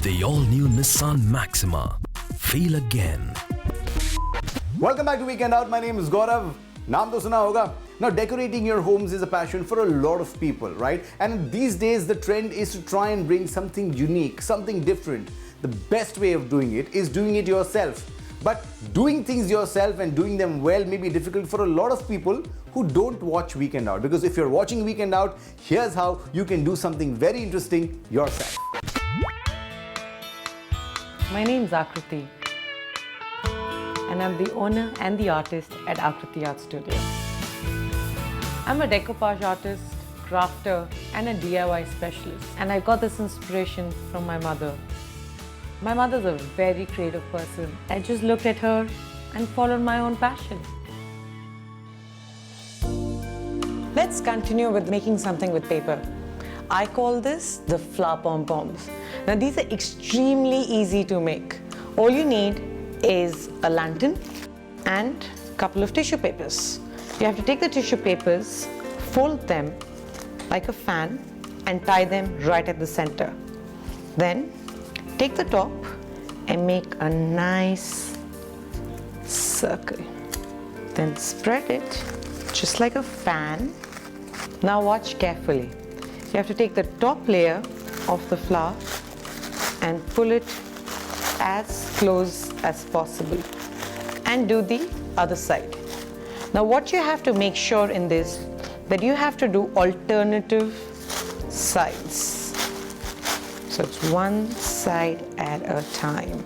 The all-new Nissan Maxima. Feel again. Welcome back to Weekend Out. My name is Gaurav. Naam to suna hoga. Now, decorating your homes is a passion for a lot of people, right? And these days, the trend is to try and bring something unique, something different. The best way of doing it is doing it yourself. But doing things yourself and doing them well may be difficult for a lot of people who don't watch Weekend Out. Because if you're watching Weekend Out, here's how you can do something very interesting yourself. My name is Akriti, and I'm the owner and the artist at AakritiArtStudio. I'm a decoupage artist, crafter, and a DIY specialist, and I got this inspiration from my mother. My mother's a very creative person. I just looked at her and followed my own passion. Let's continue with making something with paper. I call this the flower pom-poms. Now these are extremely easy to make. All you need is a lantern and a couple of tissue papers. You have to take the tissue papers, fold them like a fan and tie them right at the center. Then take the top and make a nice circle. Then spread it just like a fan. Now watch carefully. You have to take the top layer of the flower and pull it as close as possible and do the other side. Now what you have to make sure in this, that you have to do alternative sides. So it's one side at a time.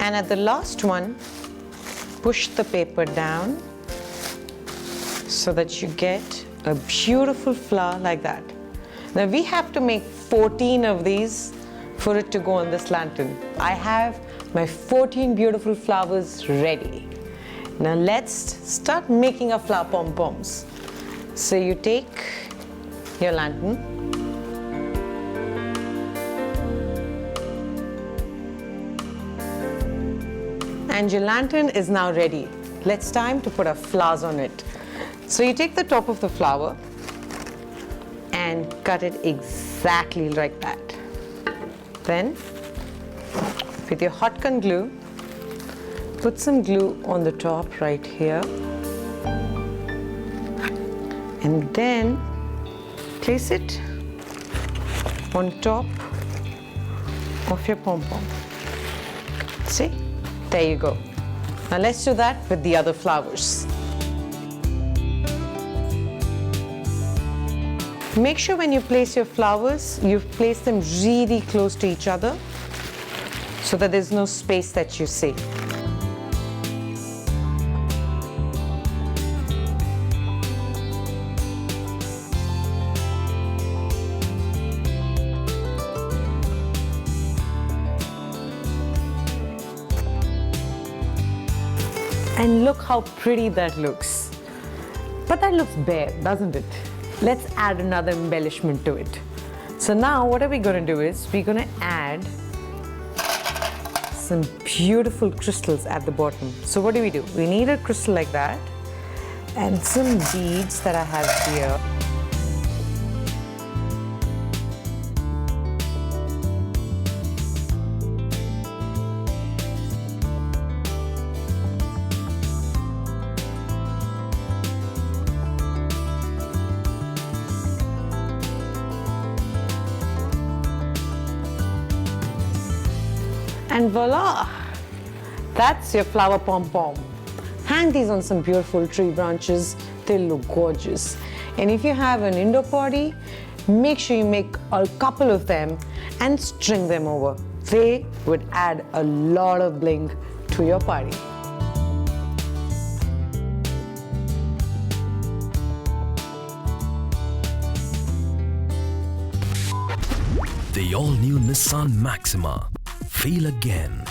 And at the last one, push the paper down so that you get a beautiful flower like that. Now we have to make 14 of these for it to go on this lantern. I have my 14 beautiful flowers ready. Now let's start making our flower pom-poms. So you take your lantern, and your lantern is now ready. It's time to put our flowers on it. So you take the top of the flower and cut it exactly like that. Then, with your hot gun glue, put some glue on the top right here. And then place it on top of your pom-pom. See? There you go. Now let's do that with the other flowers. Make sure when you place your flowers, you place them really close to each other so that there's no space that you see. And look how pretty that looks. But that looks bare, doesn't it? Let's add another embellishment to it. So now what are we going to do is we're going to add some beautiful crystals at the bottom. So what do? We need a crystal like that and some beads that I have here. And voila! That's your flower pom-pom. Hang these on some beautiful tree branches. They'll look gorgeous. And if you have an indoor party, make sure you make a couple of them and string them over. They would add a lot of bling to your party. The all-new Nissan Maxima. Feel again.